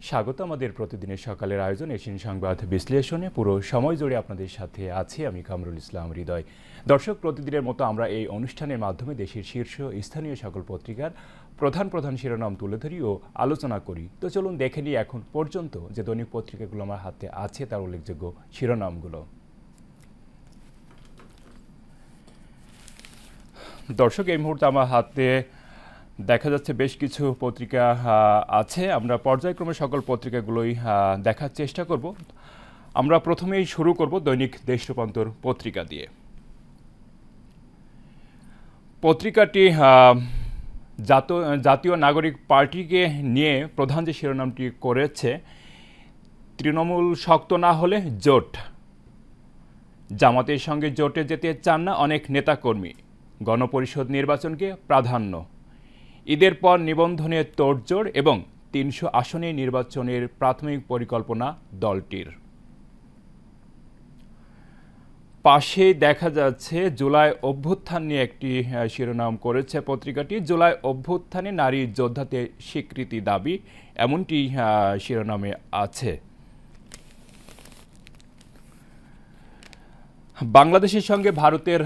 স্বাগত আমাদের প্রতিদিনের সকালের আয়োজন এশিয়ান সংবাদ বিশ্লেষণে। পুরো সময় জুড়ে আপনাদের সাথে আছি আমি কামরুল ইসলাম হৃদয়। দর্শক, প্রতিদিনের মতো আমরা এই অনুষ্ঠানের মাধ্যমে দেশের শীর্ষ স্থানীয় সকল পত্রিকার প্রধান শিরোনাম তুলে ধরি ও আলোচনা করি। তো চলুন দেখে নিই এখন পর্যন্ত যে দৈনিক পত্রিকাগুলো আমার হাতে আছে তার উল্লেখযোগ্য শিরোনামগুলো। দর্শক, এই মুহূর্তে আমার হাতে দেখা যাচ্ছে বেশ কিছু পত্রিকা আছে। আমরা পর্যায়ক্রমে সকল পত্রিকাগুলোই দেখার চেষ্টা করব। আমরা প্রথমেই শুরু করব দৈনিক দেশ রূপান্তর পত্রিকা দিয়ে। পত্রিকাটি জাতীয় নাগরিক পার্টিকে নিয়ে প্রধান যে শিরোনামটি করেছে, তৃণমূল শক্ত না হলে জোট, জামাতের সঙ্গে জোটে যেতে চান না অনেক নেতাকর্মী, গণপরিষদ নির্বাচনকে প্রাধান্য, ঈদের পর নিবন্ধনের তোড়জোড় এবং ৩০০ আসনে নির্বাচনের প্রাথমিক পরিকল্পনা দলটির। পাশে দেখা যাচ্ছে জুলাই অভ্যুত্থান নিয়ে একটি শিরোনাম করেছে পত্রিকাটি। জুলাই অভ্যুত্থানে নারী যোদ্ধাদের স্বীকৃতি দাবি, এমনটি শিরোনামে আছে। বাংলাদেশের সঙ্গে ভারতের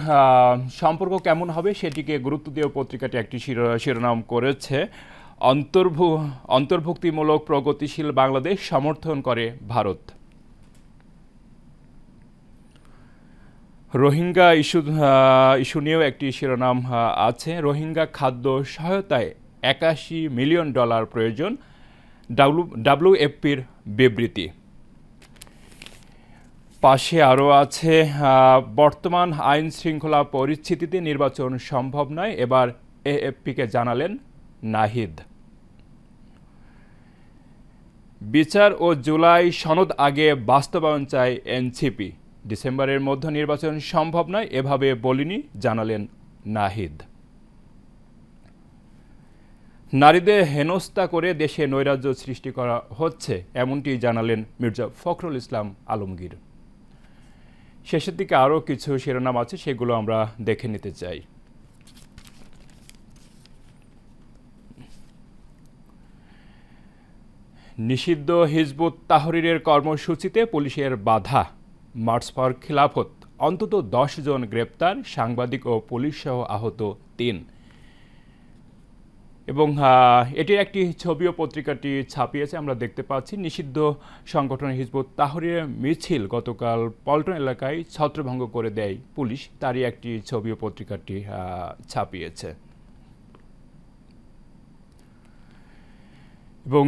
সম্পর্ক কেমন হবে সেটিকে গুরুত্ব দিয়ে পত্রিকাটি একটি শিরোনাম করেছে। অন্তর্ভুক্তিমূলক প্রগতিশীল বাংলাদেশ সমর্থন করে ভারত। রোহিঙ্গা ইস্যু নিয়েও একটি শিরোনাম আছে। রোহিঙ্গা খাদ্য সহায়তায় $81 মিলিয়ন প্রয়োজন, WFPর বিবৃতি। পাশে আরও আছে বর্তমান আইন শৃঙ্খলা পরিস্থিতিতে নির্বাচন সম্ভব নয়, এবার AFPকে জানালেন নাহিদ। বিচার ও জুলাই সনদ আগে বাস্তবায়ন চায় এনসিপি, ডিসেম্বরের মধ্যে নির্বাচন সম্ভব নয় এভাবে বলিনি, জানালেন নাহিদ। নারীদের হেনস্থা করে দেশে নৈরাজ্য সৃষ্টি করা হচ্ছে, এমনটি জানালেন মির্জা ফখরুল ইসলাম আলমগীর। শেষের দিকে আরও কিছু শিরোনাম আছে, সেগুলো আমরা দেখে নিতে চাই। নিষিদ্ধ হিজবুত তাহরিরের কর্মসূচিতে পুলিশের বাধা, মার্চ ফর খিলাফত, অন্তত 10 জন গ্রেপ্তার, সাংবাদিক ও পুলিশ সহ আহত 3। এবং এটির একটি ছবিও পত্রিকাটি ছাপিয়েছে, আমরা দেখতে পাচ্ছি। নিষিদ্ধ সংগঠন হিজবুত তাহরিরের মিছিল গতকাল পল্টন এলাকায় ছত্রভঙ্গ করে দেয় পুলিশ, তারই একটি ছবিও পত্রিকাটি ছাপিয়েছে। এবং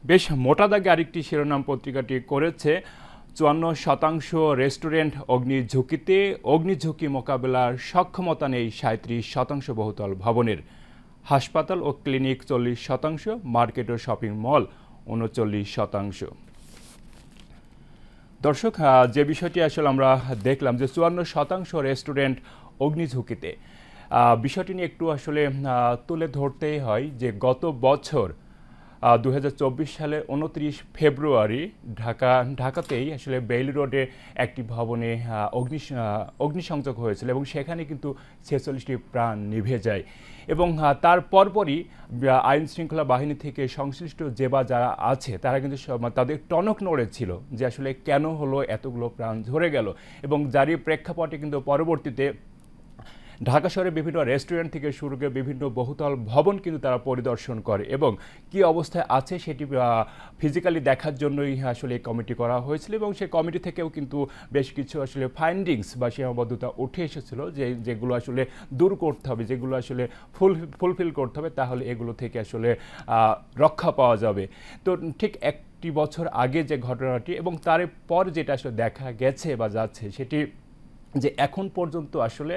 বেশ মোটা দাগে আরেকটি শিরোনাম পত্রিকাটি করেছে, 54% রেস্টুরেন্ট অগ্নিঝুঁকিতে, অগ্নিঝুঁকি মোকাবেলার সক্ষমতা নেই 37% বহুতল ভবনের, হাসপাতাল ও ক্লিনিক 40%, মার্কেট ও শপিং মল 39%। দর্শক, যে বিষয়টি আসলে আমরা দেখলাম যে 54% রেস্টুরেন্ট অগ্নিঝুঁকিতে, বিষয়টি নিয়ে একটু আসলে তুলে ধরতেই হয় যে গত বছর 2024 সালের 29 ফেব্রুয়ারি ঢাকাতেই আসলে বেইলি রোডে একটি ভবনে অগ্নিসংযোগ হয়েছিল এবং সেখানে কিন্তু 46টি প্রাণ নিভে যায়। এবং তার পরপরই আইন শৃঙ্খলা বাহিনী থেকে সংশ্লিষ্ট যারা আছে তারা কিন্তু তাদের টনক নড়েছিল যে আসলে কেন হলো, এতগুলো প্রাণ ঝরে গেল। এবং যারই প্রেক্ষাপটে কিন্তু পরবর্তীতে ঢাকা শহরে বিভিন্ন রেস্টুরেন্ট থেকে শুরু করে বিভিন্ন বহুতল ভবন কিন্তু তারা পরিদর্শন করে এবং কি অবস্থায় আছে সেটি ফিজিক্যালি দেখার জন্যই আসলে এই কমিটি করা হয়েছিল। এবং সেই কমিটি থেকেও কিন্তু বেশ কিছু আসলে ফাইন্ডিংস বা সীমাবদ্ধতা উঠে এসেছিল যেগুলো আসলে দূর করতে হবে, যেগুলো আসলে ফুলফিল করতে হবে, তাহলে এগুলো থেকে আসলে রক্ষা পাওয়া যাবে। তো ঠিক একটি বছর আগে যে ঘটনাটি এবং তারপর যেটা আসলে দেখা গেছে বা যাচ্ছে সেটি যে এখন পর্যন্ত আসলে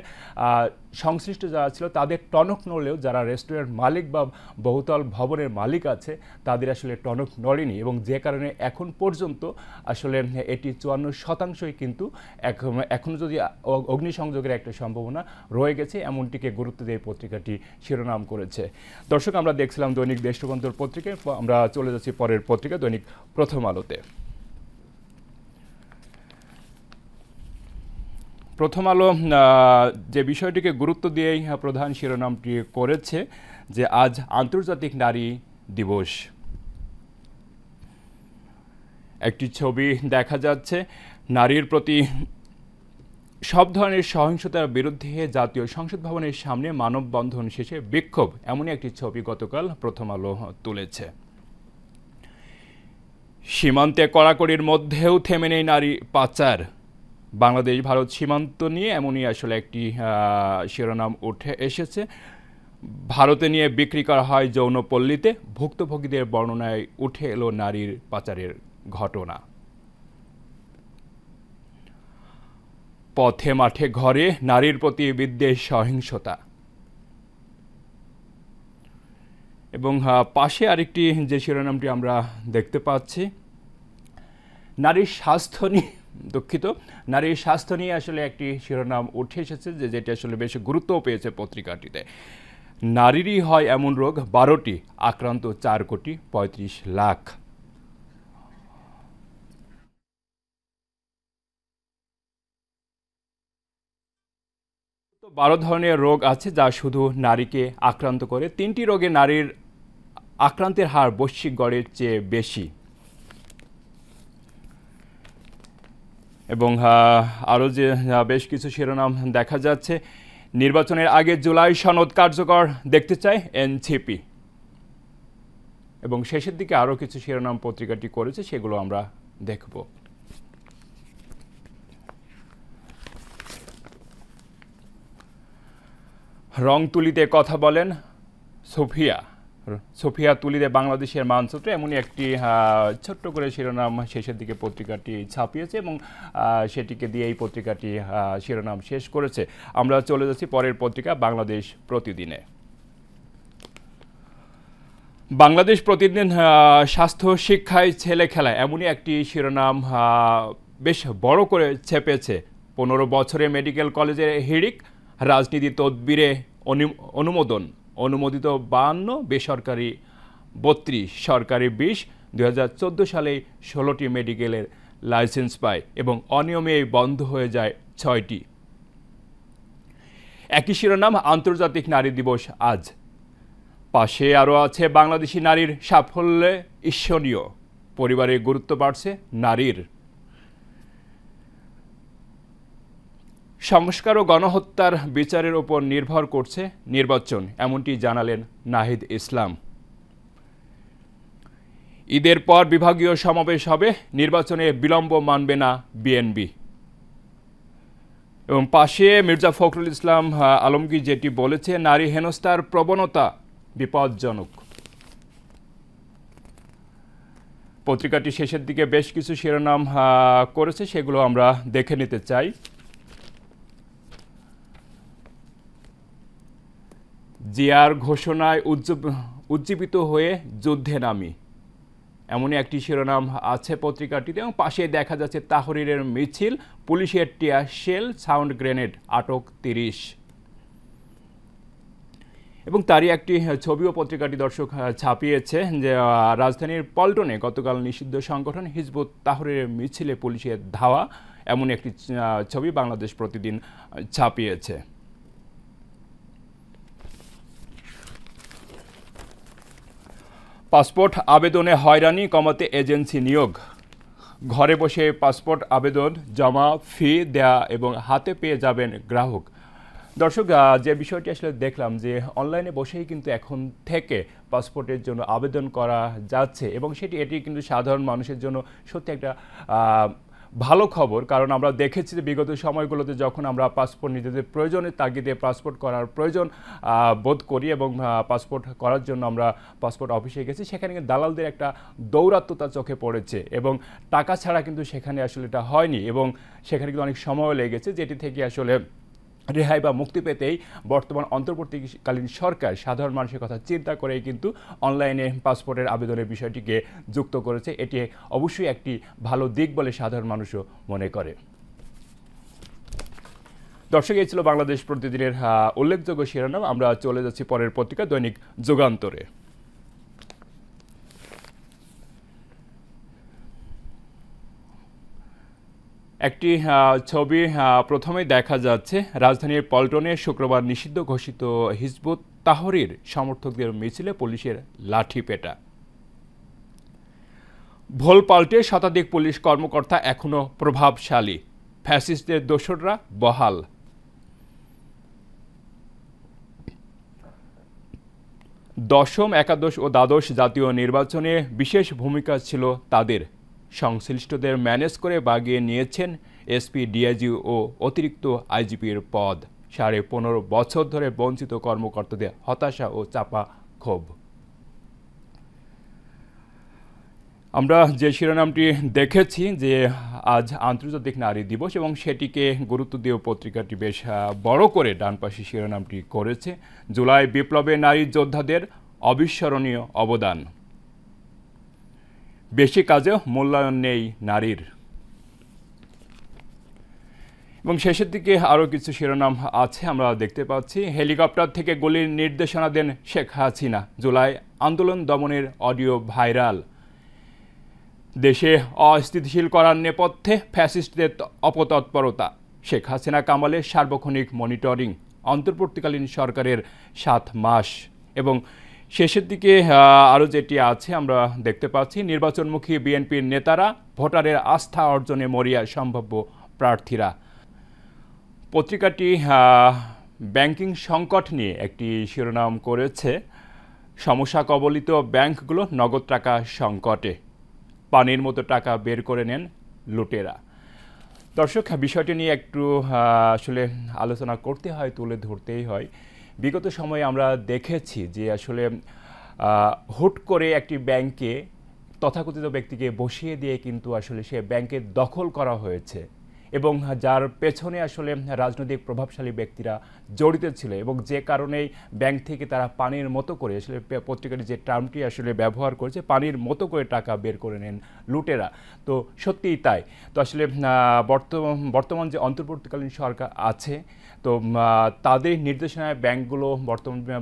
সংশ্লিষ্ট যারা ছিল তাদের টনক নড়লেও যারা রেস্টুরেন্ট মালিক বা বহুতল ভবনের মালিক আছে তাদের আসলে টনক নড়েনি। এবং যে কারণে এখন পর্যন্ত আসলে এটি 54%ই কিন্তু এখন যদি অগ্নিসংযোগের একটা সম্ভাবনা রয়ে গেছে, এমনটিকে গুরুত্ব দিয়ে পত্রিকাটি শিরোনাম করেছে। দর্শক, আমরা দেখছিলাম দৈনিক দেশ রূপান্তর পত্রিকায়, আমরা চলে যাচ্ছি পরের পত্রিকা দৈনিক প্রথম আলোতে। প্রথম আলো যে বিষয়টিকে গুরুত্ব দিয়েই প্রধান শিরোনামটি করেছে যে আজ আন্তর্জাতিক নারী দিবস। একটি ছবি দেখা যাচ্ছে। নারীর প্রতি সব ধরনের সহিংসতার বিরুদ্ধে জাতীয় সংসদ ভবনের সামনে মানববন্ধন শেষে বিক্ষোভ, এমনই একটি ছবি গতকাল প্রথম আলো তুলেছে। সীমান্তে কড়াকড়ির মধ্যেও থেমে নেই নারী পাচার। বাংলাদেশ ভারত সীমান্ত নিয়ে এমনই আসলে একটি শিরোনাম উঠে এসেছে। ভারতে নিয়ে বিক্রি করা হয় যৌনপল্লীতে, ভুক্তভোগীদের বর্ণনায় উঠে এলো নারীর পাচারের ঘটনা। পথে মাঠে ঘরে নারীর প্রতি বিদ্বেষ সহিংসতা। এবং পাশে আরেকটি যে শিরোনামটি আমরা দেখতে পাচ্ছি, নারীর স্বাস্থ্য নিয়ে, দুঃখিত, নারীর স্বাস্থ্য নিয়ে আসলে একটি শিরোনাম উঠে এসেছে যেটি আসলে বেশ গুরুত্বও পেয়েছে পত্রিকাটিতে। নারীরই হয় এমন রোগ 12টি, আক্রান্ত 4,35,00,000। 12 ধরনের রোগ আছে যা শুধু নারীকে আক্রান্ত করে। 3টি রোগে নারীর আক্রান্তের হার বৈশ্বিক গড়ের চেয়ে বেশি। এবং আরও যে বেশ কিছু শিরোনাম দেখা যাচ্ছে, নির্বাচনের আগে জুলাই সনদ কার্যকর দেখতে চায় এনসিপি। এবং শেষের দিকে আরও কিছু শিরোনাম পত্রিকাটি করেছে, সেগুলো আমরা দেখব। রংতুলিতে কথা বলেন সোফিয়া। সোফিয়া তুলিতে বাংলাদেশের মানচিত্র, এমনই একটি ছোট্ট করে শিরোনাম শেষের দিকে পত্রিকাটি ছাপিয়েছে এবং সেটিকে দিয়ে এই পত্রিকাটি শিরোনাম শেষ করেছে। আমরা চলে যাচ্ছি পরের পত্রিকা বাংলাদেশ প্রতিদিনে। বাংলাদেশ প্রতিদিন স্বাস্থ্য শিক্ষায় ছেলে খেলা, এমনই একটি শিরোনাম বেশ বড় করে ছেপেছে। 15 বছরে মেডিকেল কলেজের হিড়িক, রাজনীতি তদবিরে অনুমোদিত 52, বেসরকারি 32, সরকারি 20। 2014 সালে 16টি মেডিকেলের লাইসেন্স পায় এবং অনিয়মে বন্ধ হয়ে যায় 6টি। একই শিরোনাম আন্তর্জাতিক নারী দিবস আজ। পাশে আরও আছে বাংলাদেশি নারীর সাফল্যে ঈর্ষণীয়, পরিবারে গুরুত্ব বাড়ছে নারীর। সংস্কার ও গণহত্যার বিচারের উপর নির্ভর করছে নির্বাচন, এমনটি জানালেন নাহিদ ইসলাম। ঈদের পর বিভাগীয় সমাবেশ হবে, নির্বাচনে বিলম্ব মানবে না বিএনপি। এবং পাশে মির্জা ফখরুল ইসলাম আলমগীর যেটি বলেছে, নারী হেনস্থার প্রবণতা বিপজ্জনক। পত্রিকাটি শেষের দিকে বেশ কিছু শিরোনাম করেছে, সেগুলো আমরা দেখে নিতে চাই। জিয়ার ঘোষণায় উজ্জীবিত হয়ে যুদ্ধে নামি, এমনই একটি শিরোনাম আছে পত্রিকাটিতে। এবং পাশে দেখা যাচ্ছে তাহরিরের মিছিল, পুলিশের টিয়ার শেল, সাউন্ড গ্রেনেড, আটক 30। এবং তারই একটি ছবিও পত্রিকাটি দর্শক ছাপিয়েছে যে রাজধানীর পল্টনে গতকাল নিষিদ্ধ সংগঠন হিজবুত তাহরিরের মিছিলে পুলিশের ধাওয়া, এমন একটি ছবি বাংলাদেশ প্রতিদিন ছাপিয়েছে। পাসপোর্ট আবেদনে হয়রানি কমাতে এজেন্সি নিয়োগ, ঘরে বসে পাসপোর্ট আবেদন জমা, ফি দেয়া এবং হাতে পেয়ে যাবেন গ্রাহক। দর্শক, যে বিষয়টি আসলে দেখলাম যে অনলাইনে বসেই কিন্তু এখন থেকে পাসপোর্টের জন্য আবেদন করা যাচ্ছে এবং এটি কিন্তু সাধারণ মানুষের জন্য সত্যি একটা ভালো খবর। কারণ আমরা দেখেছি যে বিগত সময়গুলোতে যখন আমরা পাসপোর্ট নিজেদের প্রয়োজনের তাগিদে পাসপোর্ট করার প্রয়োজন বোধ করি এবং পাসপোর্ট করার জন্য আমরা পাসপোর্ট অফিসে গেছি, সেখানে কিন্তু দালালদের একটা দৌরাত্ম্যতা চোখে পড়েছে এবং টাকা ছাড়া কিন্তু সেখানে আসলে এটা হয়নি এবং সেখানে কিন্তু অনেক সময়ও লেগেছে, যেটি থেকে আসলে রেহাই বা মুক্তি পেতেই বর্তমান অন্তর্বর্তীকালীন সরকার সাধারণ মানুষের কথা চিন্তা করেই কিন্তু অনলাইনে পাসপোর্টের আবেদনের বিষয়টিকে যুক্ত করেছে। এটি অবশ্যই একটি ভালো দিক বলে সাধারণ মানুষও মনে করে। দর্শক, এই ছিল বাংলাদেশ প্রতিদিনের উল্লেখযোগ্য শিরোনাম। আমরা চলে যাচ্ছি পরের পত্রিকা দৈনিক যুগান্তরে। একটি ছবি প্রথমেই দেখা যাচ্ছে, রাজধানীর পল্টনে শুক্রবার নিষিদ্ধ ঘোষিত হিজবুত তাহরির সমর্থকদের মিছিলে পুলিশের লাঠিপেটা। ভোল পাল্টে শতাধিক পুলিশ কর্মকর্তা এখনো প্রভাবশালী, ফ্যাসিস্টদের দোসররা বহাল। দশম, একাদশ ও দ্বাদশ জাতীয় নির্বাচনে বিশেষ ভূমিকা ছিল তাদের। সংশ্লিষ্টদের ম্যানেজ করে বাগিয়ে নিয়েছেন এসপি, ডিআইজি ও অতিরিক্ত আইজিপির পদ। 15.5 বছর ধরে বঞ্চিত কর্মকর্তাদের হতাশা ও চাপা ক্ষোভ। আমরা যে শিরোনামটি দেখেছি যে আজ আন্তর্জাতিক নারী দিবস, এবং সেটিকে গুরুত্ব দিয়ে পত্রিকাটি বেশ বড় করে ডানপাশি শিরোনামটি করেছে। জুলাই বিপ্লবে নারী যোদ্ধাদের অবিস্মরণীয় অবদান, বেশি কাজেও মূল্যায়ন নেই নারীর। এবং শেষের দিকে আরও কিছু শিরোনাম আছে, আমরা দেখতে পাচ্ছি। হেলিকপ্টার থেকে গুলির নির্দেশনা দেন শেখ হাসিনা, জুলাই আন্দোলন দমনের অডিও ভাইরাল। দেশে অস্থিতিশীল করার নেপথ্যে ফ্যাসিস্টদের অপতৎপরতা, শেখ হাসিনা কামালের সার্বক্ষণিক মনিটরিং, অন্তর্বর্তীকালীন সরকারের 7 মাস। এবং শেষের দিকে আরও যেটি আছে আমরা দেখতে পাচ্ছি, নির্বাচনমুখী বিএনপির নেতারা, ভোটারের আস্থা অর্জনে মরিয়া সম্ভাব্য প্রার্থীরা। পত্রিকাটি ব্যাংকিং সংকট নিয়ে একটি শিরোনাম করেছে, সমস্যা কবলিত ব্যাংকগুলো নগদ টাকা সংকটে, পানির মতো টাকা বের করে নেন লুটেরা। দর্শক, বিষয়টি নিয়ে একটু আসলে আলোচনা করতে হয়, তুলে ধরতেই হয়। বিগত সময়ে আমরা দেখেছি যে আসলে হুট করে একটি ব্যাংকে তথাকথিত ব্যক্তিকে বসিয়ে দিয়ে কিন্তু আসলে সে ব্যাংকের দখল করা হয়েছে, এবং যার পেছনে আসলে রাজনৈতিক প্রভাবশালী ব্যক্তিরা জড়িত ছিল, এবং যে কারণেই ব্যাংক থেকে তারা পানির মতো করে, আসলে পত্রিকাটি যে টার্মটি আসলে ব্যবহার করেছে, পানির মতো করে টাকা বের করে নেন লুটেরা। তো সত্যিই তাই। তো আসলে বর্তমান যে অন্তর্বর্তীকালীন সরকার আছে, তো তাদের নির্দেশনায় ব্যাংকগুলো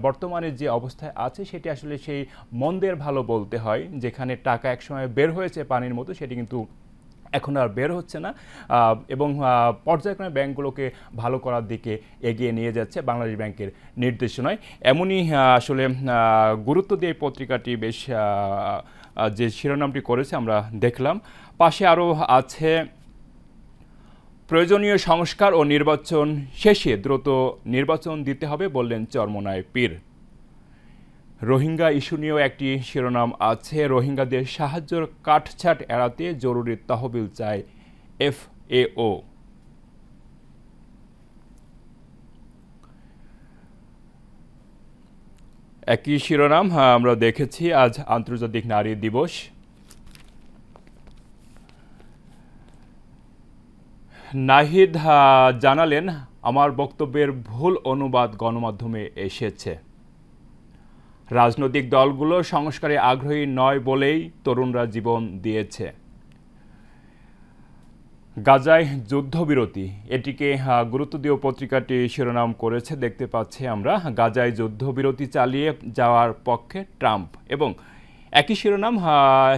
বর্তমানে যে অবস্থায় আছে সেটি আসলে সেই মন্দের ভালো বলতে হয়। যেখানে টাকা একসময় বের হয়েছে পানির মতো, সেটি কিন্তু এখন আর বের হচ্ছে না, এবং পর্যায়ক্রমে ব্যাংকগুলোকে ভালো করার দিকে এগিয়ে নিয়ে যাচ্ছে বাংলাদেশ ব্যাংকের নির্দেশনায়। এমনই আসলে গুরুত্ব দিয়ে পত্রিকাটি বেশ যে শিরোনামটি করেছে আমরা দেখলাম। পাশে আরও আছে, প্রয়োজনীয় সংস্কার ও নির্বাচন শেষে দ্রুত নির্বাচন দিতে হবে বললেন চরমোনাই পীর। রোহিঙ্গা ইস্যু নিয়েও একটি শিরোনাম আছে, রোহিঙ্গাদের সাহায্যের কাটছাট এড়াতে জরুরি তহবিল চায় FAO। একই শিরোনাম আমরা দেখেছি, আজ আন্তর্জাতিক নারী দিবস। নাহিদ জানালেন, আমার বক্তব্যের ভুল অনুবাদ গণমাধ্যমে এসেছে। রাজনৈতিক দলগুলো সংস্কারে আগ্রহী নয় বলেই তরুণরা জীবন দিয়েছে। গাজায় যুদ্ধবিরতি, এটিকে গুরুত্ব দিয়ে পত্রিকাটি শিরোনাম করেছে, দেখতে পাচ্ছি আমরা। গাজায় যুদ্ধবিরতি চালিয়ে যাওয়ার পক্ষে ট্রাম্প, এবং একই শিরোনাম,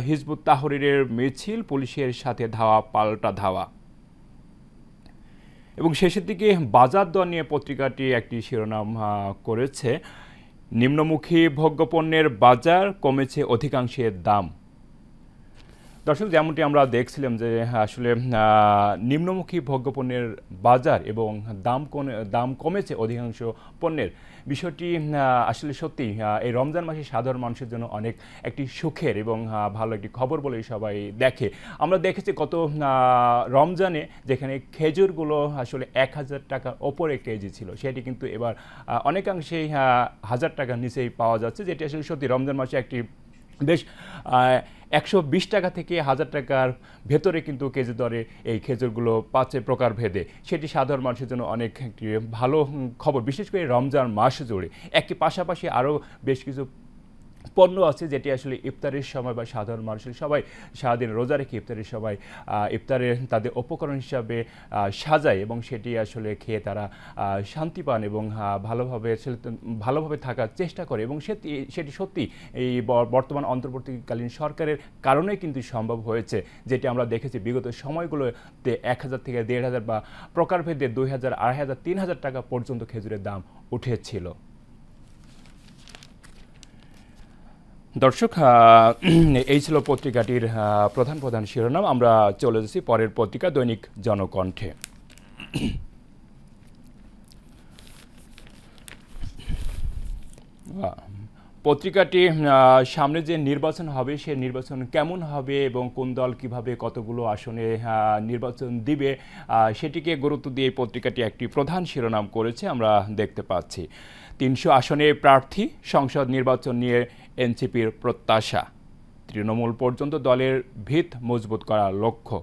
হিজবুত তাহরিরের মিছিল, পুলিশের সাথে ধাওয়া পাল্টা ধাওয়া। এবং শেষের দিকে বাজার দর নিয়ে পত্রিকাটি একটি শিরোনাম করেছে, নিম্নমুখী ভোগ্যপণ্যের বাজার, কমেছে অধিকাংশের দাম। দর্শক, যেমনটি আমরা দেখছিলাম যে আসলে নিম্নমুখী ভোগ্যপণ্যের বাজার এবং দাম কমেছে অধিকাংশ পণ্যের, বিষয়টি আসলে সত্যি এই রমজান মাসে সাধারণ মানুষের জন্য অনেক একটি সুখের এবং ভালো একটি খবর বলেই সবাই দেখে। আমরা দেখেছি গত রমজানে যেখানে খেজুরগুলো আসলে 1000 টাকার ওপরে কেজি ছিল, সেটি কিন্তু এবার অনেকাংশেই 1000 টাকার নিচেই পাওয়া যাচ্ছে, যেটি আসলে সত্যি রমজান মাসে একটি বেশ 120 টাকা থেকে 1000 টাকার ভেতরে কিন্তু কেজি দরে এই খেজুরগুলো পাচ্ছে প্রকারভেদে। সেটি সাধারণ মানুষের জন্য অনেক একটি ভালো খবর, বিশেষ করে রমজান মাস জুড়ে। একটি পাশাপাশি আরও বেশ কিছু পণ্য আছে যেটি আসলে ইফতারের সময় বা সাধারণ মানুষের সবাই সারাদিন রোজা রেখে ইফতারের সময় ইফতারের তাদের উপকরণ হিসাবে সাজায়, এবং সেটি আসলে খেয়ে তারা শান্তি পান এবং ভালোভাবে থাকার চেষ্টা করে, এবং সেটি সত্যি এই বর্তমান অন্তর্বর্তীকালীন সরকারের কারণেই কিন্তু সম্ভব হয়েছে, যেটি আমরা দেখেছি বিগত সময়গুলোতে 1000 থেকে 1500 বা প্রকারভেদে 2000, 2500, 3000 টাকা পর্যন্ত খেজুরের দাম উঠেছিল। দর্শক, এই ছিল পত্রিকাটির প্রধান প্রধান শিরোনাম। আমরা চলে যাচ্ছি পরের পত্রিকা দৈনিক জনকণ্ঠে। পত্রিকাটি সামনে যে নির্বাচন হবে সে নির্বাচন কেমন হবে এবং কোন দল কিভাবে কতগুলো আসনে নির্বাচন দিবে সেটিকে গুরুত্ব দিয়ে পত্রিকাটি একটি প্রধান শিরোনাম করেছে আমরা দেখতে পাচ্ছি। ৩০০ আসনে প্রার্থী, সংসদ নির্বাচন নিয়ে এনসিপির প্রত্যাশা, তৃণমূল পর্যন্ত দলের ভিত মজবুত করার লক্ষ্য,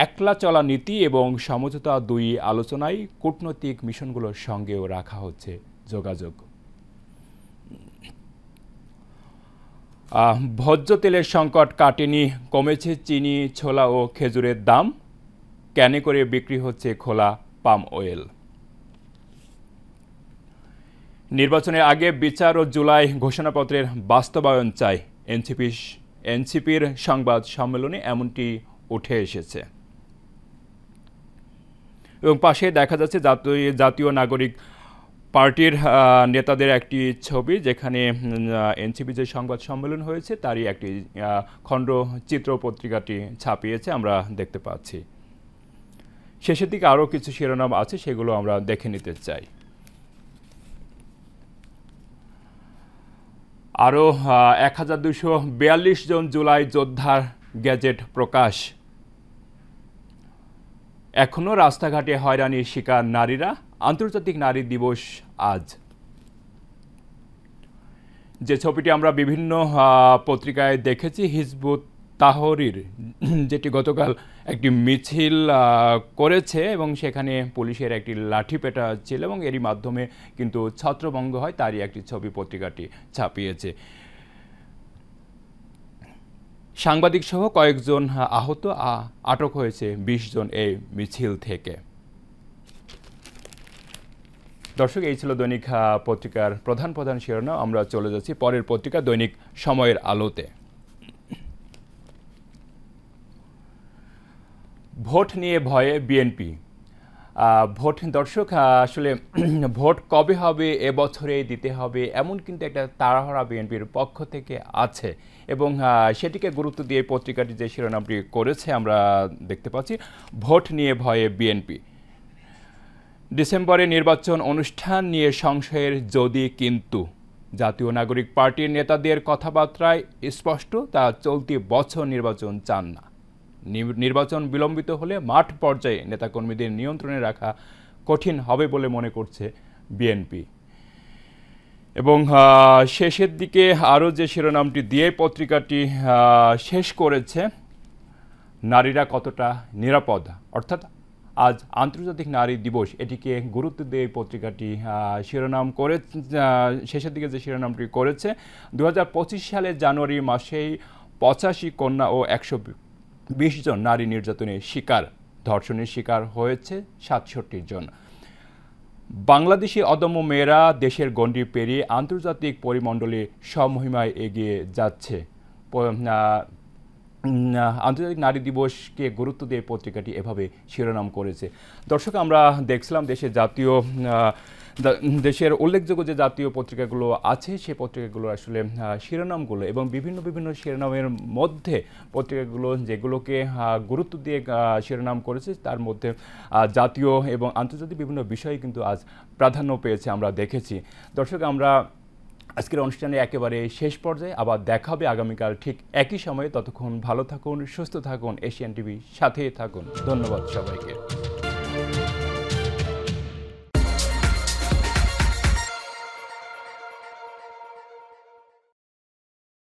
একলা চলা নীতি এবং সমঝোতা দুই আলোচনায় কূটনৈতিক মিশনগুলোর সঙ্গেও রাখা হচ্ছে যোগাযোগ। ভোজ্য তেলের সংকট কাটেনি, কমেছে চিনি, ছোলা ও খেজুরের দাম, ক্যানে করে বিক্রি হচ্ছে খোলা পাম অয়েল। নির্বাচনের আগে বিচার ও জুলাই ঘোষণাপত্রের বাস্তবায়ন চাই, এনসিপির সংবাদ সম্মেলনে এমনটি উঠে এসেছে। এবং পাশে দেখা যাচ্ছে জাতীয় নাগরিক পার্টির নেতাদের একটি ছবি, যেখানে এনসিপি যে সংবাদ সম্মেলন হয়েছে তারই একটি খণ্ড চিত্র পত্রিকাটি ছাপিয়েছে আমরা দেখতে পাচ্ছি। শেষের দিকে আরও কিছু শিরোনাম আছে, সেগুলো আমরা দেখে নিতে চাই। আরও ১২৪২ জন জুলাই যোদ্ধার গ্যাজেট প্রকাশ, এখনও রাস্তাঘাটে হয়রানির শিকার নারীরা, আন্তর্জাতিক নারী দিবস আজ। যে ছবিটি আমরা বিভিন্ন পত্রিকায় দেখেছি, হিজবুত তাহরির যেটি গতকাল একটি মিছিল করেছে এবং সেখানে পুলিশের একটি লাঠিপেটা ছিল এবং এরই মাধ্যমে কিন্তু ছত্রভঙ্গ হয়, তারই একটি ছবি পত্রিকাটি ছাপিয়েছে। সাংবাদিক সহ কয়েকজন আহত, আটক হয়েছে ২০ জন এই মিছিল থেকে। দর্শক, এই ছিল দৈনিক পত্রিকার প্রধান প্রধান শিরোনাম। আমরা চলে যাচ্ছি পরের পত্রিকা দৈনিক সময়ের আলোতে। ভোট নিয়ে ভয়ে বিএনপি। ভোট দর্শক, আসলে ভোট কবে হবে, এবছরেই দিতে হবে এমন কিন্তু একটা তাড়াহুড়া বিএনপির পক্ষ থেকে আছে এবং সেটিকে গুরুত্ব দিয়ে পত্রিকাটি যে শিরোনামটি করেছে আমরা দেখতে পাচ্ছি, ভোট নিয়ে ভয়ে বিএনপি। ডিসেম্বরে নির্বাচন অনুষ্ঠান নিয়ে সংশয়ের যদি কিন্তু, জাতীয় নাগরিক পার্টির নেতাদের কথাবার্তায় স্পষ্ট তা চলতি বছর নির্বাচন চান না। নির্বাচন বিলম্বিত হলে মাঠ পর্যায়ে নেতাকর্মীদের নিয়ন্ত্রণে রাখা কঠিন হবে বলে মনে করছে বিএনপি। এবং শেষের দিকে আরও যে শিরোনামটি দিয়ে পত্রিকাটি শেষ করেছে, নারীরা কতটা নিরাপদ, অর্থাৎ আজ আন্তর্জাতিক নারী দিবস, এটিকে গুরুত্ব দিয়ে পত্রিকাটি শিরোনাম করে শেষের দিকে যে শিরোনামটি করেছে, ২০২৫ সালের জানুয়ারি মাসেই ৮৫ কন্যা ও ১২০ জন নারী নির্যাতনের শিকার, ধর্ষণের শিকার হয়েছে ৬৭ জন। বাংলাদেশি অদম্য মেয়েরা দেশের গণ্ডি পেরিয়ে আন্তর্জাতিক পরিমণ্ডলে স্বমহিমায় এগিয়ে যাচ্ছে। আন্তর্জাতিক নারী দিবসকে গুরুত্ব দিয়ে পত্রিকাটি এভাবে শিরোনাম করেছে। দর্শক, আমরা দেখছিলাম দেশের উল্লেখযোগ্য যে জাতীয় পত্রিকাগুলো আছে সেই পত্রিকাগুলো আসলে শিরোনামগুলো এবং বিভিন্ন শিরোনামের মধ্যে পত্রিকাগুলো যেগুলোকে গুরুত্ব দিয়ে শিরোনাম করেছে তার মধ্যে জাতীয় এবং আন্তর্জাতিক বিভিন্ন বিষয় কিন্তু আজ প্রাধান্য পেয়েছে আমরা দেখেছি। দর্শক, আমরা আজকের অনুষ্ঠানে একেবারে শেষ পর্যায়ে, আবার দেখা হবে আগামীকাল ঠিক একই সময়ে। ততক্ষণ ভালো থাকুন, সুস্থ থাকুন, এশিয়ান টিভি সাথেই থাকুন। ধন্যবাদ সবাইকে।